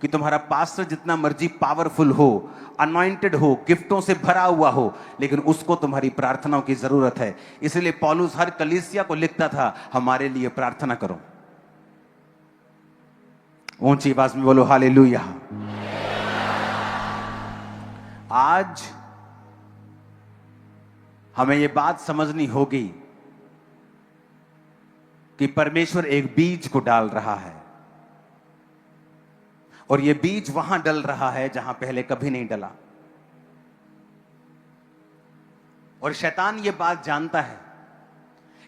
कि तुम्हारा पास्टर जितना मर्जी पावरफुल हो, अनॉइंटेड हो, गिफ्टों से भरा हुआ हो, लेकिन उसको तुम्हारी प्रार्थनाओं की जरूरत है। इसलिए पौलुस हर कलीसिया को लिखता था, हमारे लिए प्रार्थना करो। ऊंची आवाज में बोलो हालेलुया। आज हमें यह बात समझनी होगी कि परमेश्वर एक बीज को डाल रहा है और यह बीज वहां डल रहा है जहां पहले कभी नहीं डला। और शैतान यह बात जानता है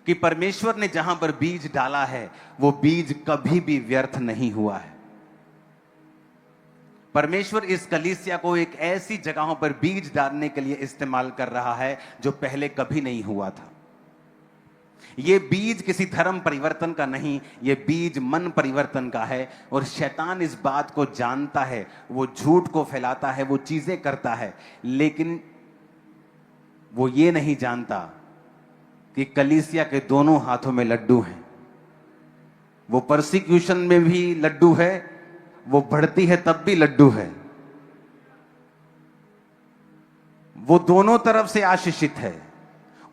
कि परमेश्वर ने जहां पर बीज डाला है वो बीज कभी भी व्यर्थ नहीं हुआ है। परमेश्वर इस कलीसिया को एक ऐसी जगहों पर बीज डालने के लिए इस्तेमाल कर रहा है जो पहले कभी नहीं हुआ था। यह बीज किसी धर्म परिवर्तन का नहीं, यह बीज मन परिवर्तन का है। और शैतान इस बात को जानता है, वो झूठ को फैलाता है, वो चीजें करता है, लेकिन वो ये नहीं जानता कि कलीसिया के दोनों हाथों में लड्डू हैं। वो परसिक्यूशन में भी लड्डू है, वो बढ़ती है तब भी लड्डू है। वो दोनों तरफ से आशीषित है,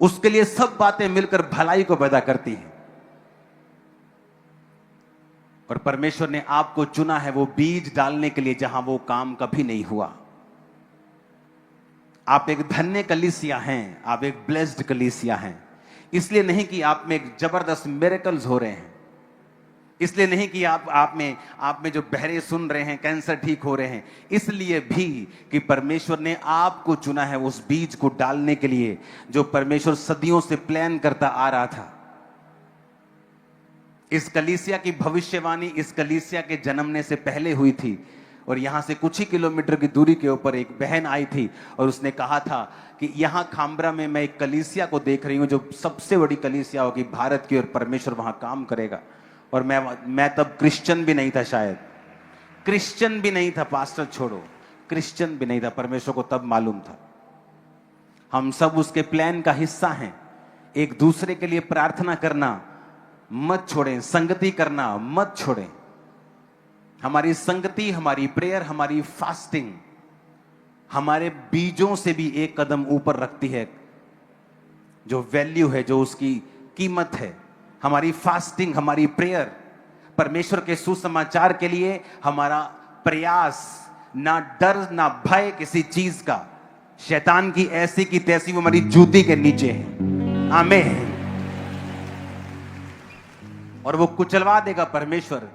उसके लिए सब बातें मिलकर भलाई को पैदा करती हैं। और परमेश्वर ने आपको चुना है वो बीज डालने के लिए जहां वो काम कभी नहीं हुआ। आप एक धन्य कलीसिया हैं, आप एक ब्लेस्ड कलीसिया हैं। इसलिए नहीं कि आप में एक जबरदस्त मिरेकल्स हो रहे हैं, इसलिए नहीं कि आप में जो बहरे सुन रहे हैं, कैंसर ठीक हो रहे हैं, इसलिए भी कि परमेश्वर ने आपको चुना है उस बीज को डालने के लिए जो परमेश्वर सदियों से प्लान करता आ रहा था। इस कलीसिया की भविष्यवाणी इस कलीसिया के जन्मने से पहले हुई थी। और यहां से कुछ ही किलोमीटर की दूरी के ऊपर एक बहन आई थी और उसने कहा था कि यहां खामरा में मैं एक कलीसिया को देख रही हूं जो सबसे बड़ी कलीसिया होगी भारत की और परमेश्वर वहां काम करेगा। और मैं तब क्रिश्चियन भी नहीं था, शायद क्रिश्चियन भी नहीं था, पास्टर छोड़ो, क्रिश्चियन भी नहीं था। परमेश्वर को तब मालूम था हम सब उसके प्लान का हिस्सा हैं। एक दूसरे के लिए प्रार्थना करना मत छोड़ें, संगति करना मत छोड़ें। हमारी संगति, हमारी प्रेयर, हमारी फास्टिंग हमारे बीजों से भी एक कदम ऊपर रखती है। जो वैल्यू है, जो उसकी कीमत है, हमारी फास्टिंग, हमारी प्रेयर, परमेश्वर के सुसमाचार के लिए हमारा प्रयास, ना डर ना भय किसी चीज का, शैतान की ऐसी की तैसी वो हमारी जूती के नीचे है। आमीन। और वो कुचलवा देगा परमेश्वर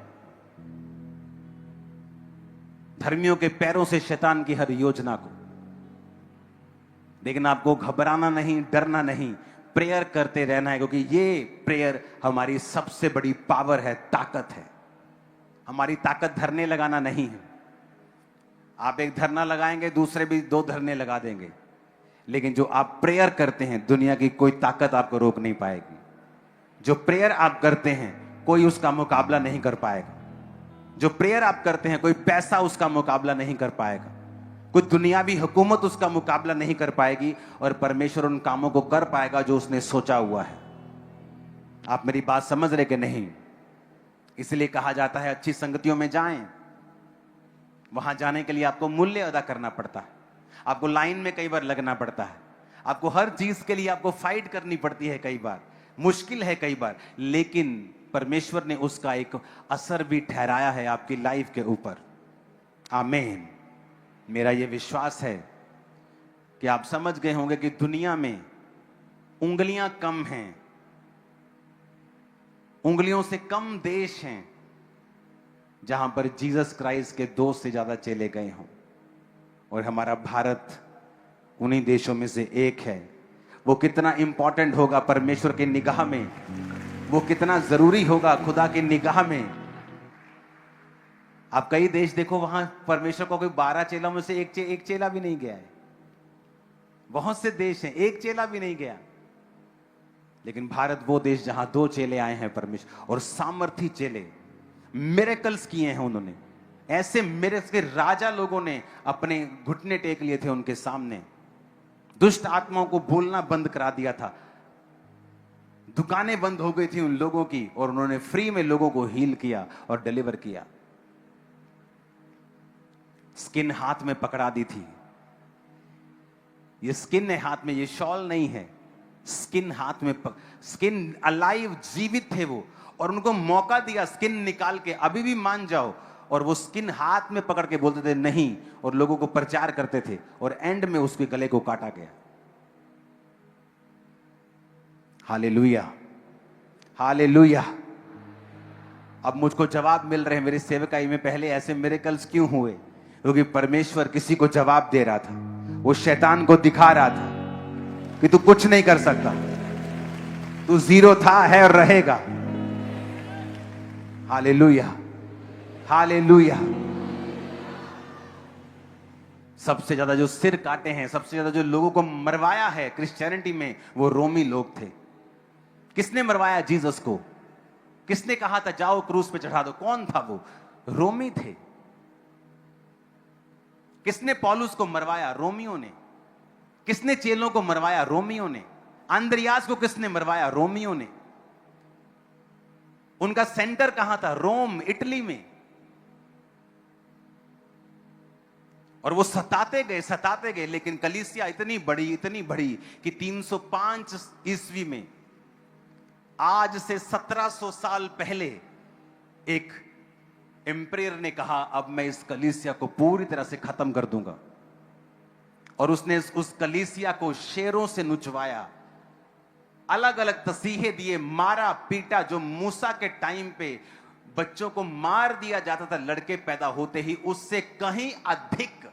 धर्मियों के पैरों से शैतान की हर योजना को। लेकिन आपको घबराना नहीं, डरना नहीं, प्रेयर करते रहना है, क्योंकि ये प्रेयर हमारी सबसे बड़ी पावर है, ताकत है। हमारी ताकत धरने लगाना नहीं है। आप एक धरना लगाएंगे, दूसरे भी 2 धरने लगा देंगे, लेकिन जो आप प्रेयर करते हैं, दुनिया की कोई ताकत आपको रोक नहीं पाएगी। जो प्रेयर आप करते हैं, कोई उसका मुकाबला नहीं कर पाएगा। जो प्रेयर आप करते हैं, कोई पैसा उसका मुकाबला नहीं कर पाएगा, कोई दुनियावी हुकूमत उसका मुकाबला नहीं कर पाएगी, और परमेश्वर उन कामों को कर पाएगा जो उसने सोचा हुआ है। आप मेरी बात समझ रहे कि नहीं? इसलिए कहा जाता है अच्छी संगतियों में जाएं। वहां जाने के लिए आपको मूल्य अदा करना पड़ता है, आपको लाइन में कई बार लगना पड़ता है, आपको हर चीज के लिए आपको फाइट करनी पड़ती है, कई बार मुश्किल है कई बार, लेकिन परमेश्वर ने उसका एक असर भी ठहराया है आपकी लाइफ के ऊपर। आमीन। मेरा यह विश्वास है कि आप समझ गए होंगे कि दुनिया में उंगलियां कम हैं, उंगलियों से कम देश हैं जहां पर जीसस क्राइस्ट के 2 से ज्यादा चेले गए हों, और हमारा भारत उन्हीं देशों में से एक है। वो कितना इंपॉर्टेंट होगा परमेश्वर की निगाह में, वो कितना जरूरी होगा खुदा की निगाह में। आप कई देश देखो, वहां परमेश्वर को कोई 12 चेलों में से एक चेला भी नहीं गया है। बहुत से देश हैं, एक चेला भी नहीं गया, लेकिन भारत वो देश जहां 2 चेले आए हैं परमेश्वर, और सामर्थी चेले, मिरेकल्स किए हैं उन्होंने। ऐसे मिरेकल्स के राजा लोगों ने अपने घुटने टेक लिए थे उनके सामने। दुष्ट आत्माओं को बोलना बंद करा दिया था, दुकानें बंद हो गई थी उन लोगों की, और उन्होंने फ्री में लोगों को हील किया और डिलीवर किया। स्किन हाथ में पकड़ा दी थी। ये स्किन है हाथ में, ये शॉल नहीं है, स्किन हाथ में स्किन अलाइव, जीवित थे वो, और उनको मौका दिया स्किन निकाल के, अभी भी मान जाओ, और वो स्किन हाथ में पकड़ के बोलते थे नहीं, और लोगों को प्रचार करते थे, और एंड में उसके गले को काटा गया। Hallelujah, hallelujah. अब मुझको जवाब मिल रहे हैं मेरी सेवकाई में, पहले ऐसे मिरेकल्स क्यों हुए? क्योंकि परमेश्वर किसी को जवाब दे रहा था, वो शैतान को दिखा रहा था कि तू कुछ नहीं कर सकता, तू जीरो था, है और रहेगा। Hallelujah, hallelujah. सबसे ज्यादा जो सिर काटे हैं, सबसे ज्यादा जो लोगों को मरवाया है क्रिश्चियनिटी में, वो रोमी लोग थे। किसने मरवाया जीसस को? किसने कहा था जाओ क्रूस पे चढ़ा दो? कौन था वो? रोमी थे। किसने पौलुस को मरवाया? रोमियों ने। किसने चेलों को मरवाया? रोमियों ने। अंद्रियास को किसने मरवाया? रोमियों ने। उनका सेंटर कहां था? रोम, इटली में। और वो सताते गए, लेकिन कलीसिया इतनी बड़ी कि 305 ईस्वी में, आज से 1700 साल पहले, एक एम्परर ने कहा अब मैं इस कलीसिया को पूरी तरह से खत्म कर दूंगा, और उसने उस कलीसिया को शेरों से नुचवाया, अलग अलग तसीहे दिए, मारा पीटा। जो मूसा के टाइम पे बच्चों को मार दिया जाता था लड़के पैदा होते ही, उससे कहीं अधिक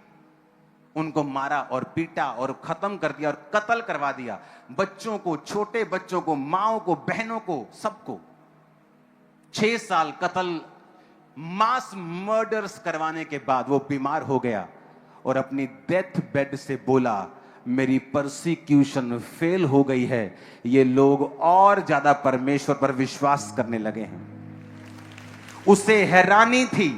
उनको मारा और पीटा और खत्म कर दिया और कत्ल करवा दिया। बच्चों को, छोटे बच्चों को, माओं को, बहनों को, सबको 6 साल कत्ल, मास मर्डर्स करवाने के बाद वो बीमार हो गया और अपनी डेथ बेड से बोला मेरी परसिक्यूशन फेल हो गई है। ये लोग और ज्यादा परमेश्वर पर विश्वास करने लगे हैं। उसे हैरानी थी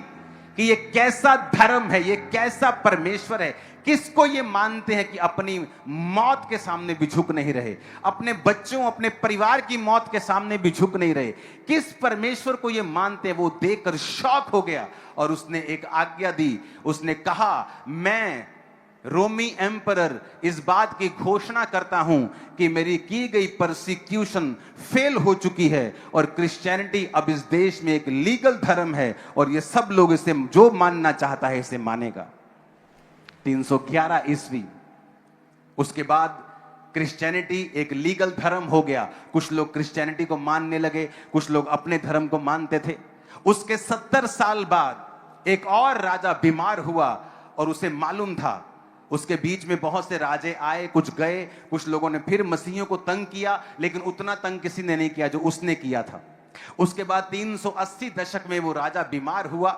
कि ये कैसा धर्म है, ये कैसा परमेश्वर है, किसको ये मानते हैं कि अपनी मौत के सामने भी झुक नहीं रहे, अपने बच्चों अपने परिवार की मौत के सामने भी झुक नहीं रहे? किस परमेश्वर को ये मानते हैं? वो देखकर शॉक हो गया और उसने एक आज्ञा दी। उसने कहा, मैं रोमी एम्परर इस बात की घोषणा करता हूं कि मेरी की गई परसिक्यूशन फेल हो चुकी है और क्रिश्चियनिटी अब इस देश में एक लीगल धर्म है और ये सब लोग इसे जो मानना चाहता है इसे मानेगा। 311 ईस्वी। उसके बाद क्रिश्चियनिटी एक लीगल धर्म हो गया। कुछ लोग क्रिश्चियनिटी को मानने लगे, कुछ लोग अपने धर्म को मानते थे। उसके 70 साल बाद एक और राजा बीमार हुआ और उसे मालूम था। उसके बीच में बहुत से राजे आए, कुछ गए, कुछ लोगों ने फिर मसीहियों को तंग किया, लेकिन उतना तंग किसी ने नहीं किया जो उसने किया था। उसके बाद 380 दशक में वो राजा बीमार हुआ।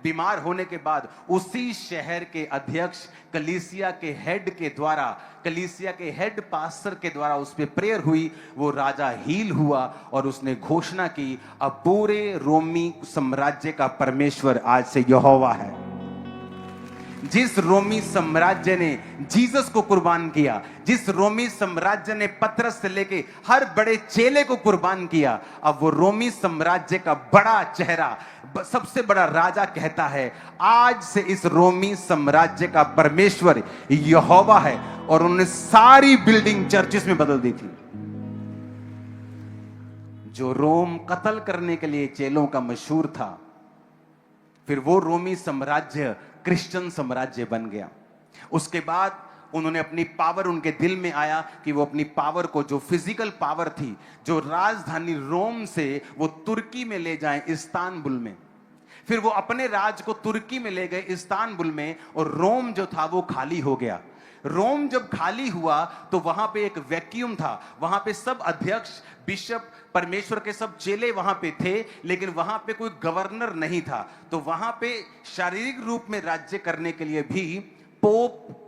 बीमार होने के बाद उसी शहर के अध्यक्ष कलीसिया के हेड के द्वारा, कलीसिया के हेड पास्टर के द्वारा उस पर प्रेयर हुई। वो राजा हील हुआ और उसने घोषणा की, अब पूरे रोमी साम्राज्य का परमेश्वर आज से यहोवा है। जिस रोमी साम्राज्य ने जीसस को कुर्बान किया, जिस रोमी साम्राज्य ने पतरस से लेके हर बड़े चेले को कुर्बान किया, अब वो रोमी साम्राज्य का बड़ा चेहरा, सबसे बड़ा राजा कहता है, आज से इस रोमी साम्राज्य का परमेश्वर यहोवा है। और उन्होंने सारी बिल्डिंग चर्चिस में बदल दी थी। जो रोम कत्ल करने के लिए चेलों का मशहूर था, फिर वो रोमी साम्राज्य क्रिश्चियन साम्राज्य बन गया। उसके बाद उन्होंने अपनी पावर, उनके दिल में आया कि वो अपनी पावर को, जो फिजिकल पावर थी, जो राजधानी रोम से वो तुर्की में ले जाएं, इस्तांबुल में। फिर वो अपने राज को तुर्की में ले गए, इस्तांबुल में, और रोम जो था वो खाली हो गया। रोम जब खाली हुआ तो वहां पे एक वैक्यूम था। वहां पे सब अध्यक्ष, बिशप, परमेश्वर के सब चेले वहां पे थे, लेकिन वहां पे कोई गवर्नर नहीं था। तो वहां पे शारीरिक रूप में राज्य करने के लिए भी पोप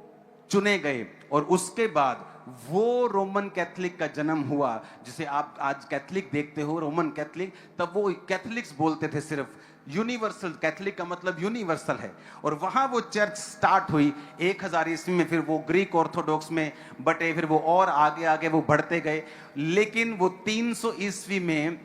चुने गए। और उसके बाद वो रोमन कैथोलिक का जन्म हुआ, जिसे आप आज कैथोलिक देखते हो, रोमन कैथोलिक। तब वो कैथोलिक्स बोलते थे सिर्फ, यूनिवर्सल कैथोलिक का मतलब यूनिवर्सल है। और वहां वो चर्च स्टार्ट हुई 1000 ईस्वी में। फिर वो ग्रीक ऑर्थोडॉक्स में बटे, फिर वो और आगे आगे वो बढ़ते गए। लेकिन वो 300 ईस्वी में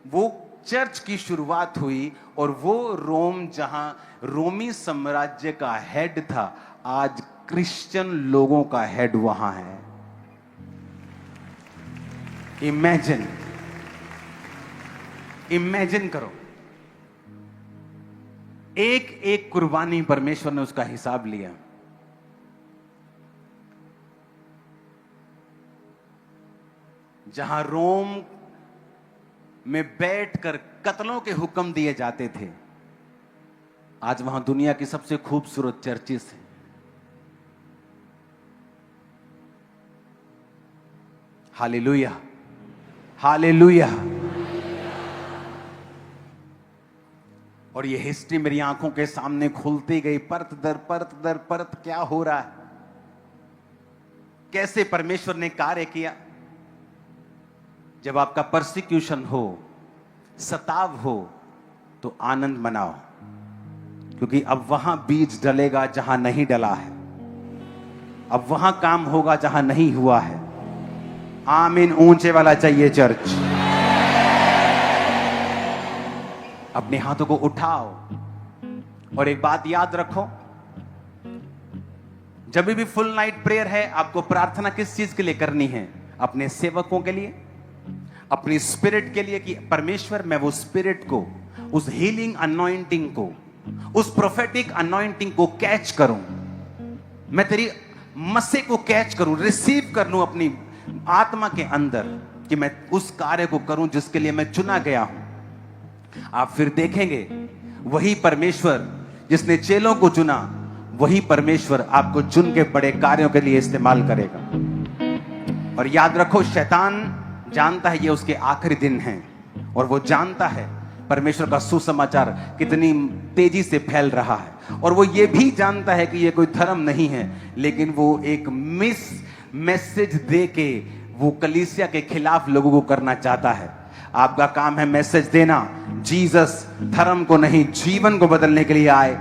वो चर्च की शुरुआत हुई। और वो रोम, जहां रोमी साम्राज्य का हेड था, आज क्रिश्चियन लोगों का हेड वहां है। इमेजिन करो, एक एक कुर्बानी परमेश्वर ने उसका हिसाब लिया। जहां रोम में बैठकर कत्लों के हुक्म दिए जाते थे, आज वहां दुनिया की सबसे खूबसूरत चर्चिस है। Hallelujah, hallelujah. और ये हिस्ट्री मेरी आंखों के सामने खुलती गई, परत दर परत दर परत। क्या हो रहा है, कैसे परमेश्वर ने कार्य किया। जब आपका परसिक्यूशन हो, सताव हो, तो आनंद मनाओ, क्योंकि अब वहां बीज डलेगा जहां नहीं डला है। अब वहां काम होगा जहां नहीं हुआ है। आमीन ऊंचे वाला चाहिए चर्च। अपने हाथों को उठाओ और एक बात याद रखो, जब भी फुल नाइट प्रेयर है, आपको प्रार्थना किस चीज के लिए करनी है? अपने सेवकों के लिए, अपनी स्पिरिट के लिए, कि परमेश्वर मैं वो स्पिरिट को, उस हीलिंग अनॉइंटिंग को, उस प्रोफेटिक अनॉइंटिंग को कैच करूं। मैं तेरी मस्से को कैच करूं, रिसीव कर लूं अपनी आत्मा के अंदर, कि मैं उस कार्य को करूं जिसके लिए मैं चुना गया हूं। आप फिर देखेंगे वही परमेश्वर जिसने चेलों को चुना, वही परमेश्वर आपको चुन के बड़े कार्यों के लिए इस्तेमाल करेगा। और याद रखो, शैतान जानता है ये उसके आखिरी दिन हैं, और वो जानता है परमेश्वर का सुसमाचार कितनी तेजी से फैल रहा है। और वो ये भी जानता है कि ये कोई धर्म नहीं है, लेकिन वो एक मैसेज दे के वो कलीसिया के खिलाफ लोगों को करना चाहता है। आपका काम है मैसेज देना, जीसस धर्म को नहीं जीवन को बदलने के लिए आए,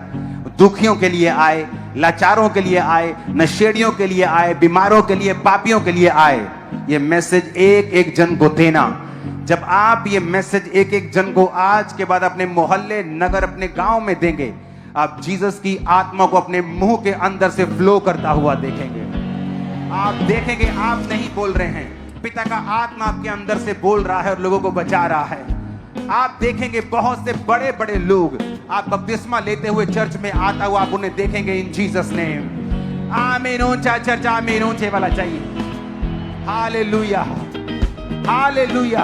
दुखियों के लिए आए, लाचारों के लिए आए, नशेड़ियों के लिए आए, बीमारों के लिए, पापियों के लिए आए। ये मैसेज एक एक जन को देना। जब आप ये मैसेज एक एक जन को आज के बाद अपने मोहल्ले, नगर, अपने गांव में देंगे, आप जीसस की आत्मा को अपने मुंह के अंदर से फ्लो करता हुआ देखेंगे। आप देखेंगे आप नहीं बोल रहे हैं, पिता का आत्मा आपके अंदर से बोल रहा है और लोगों को बचा रहा है। आप देखेंगे बहुत से बड़े बड़े लोग आप बपतिस्मा लेते हुए चर्च में आता हुआ आप उन्हें देखेंगे इन जीसस नेम। आमीन। ऊंचा चर्च आमीन ऊंचे वाला चाहिए। Hallelujah, hallelujah, hallelujah.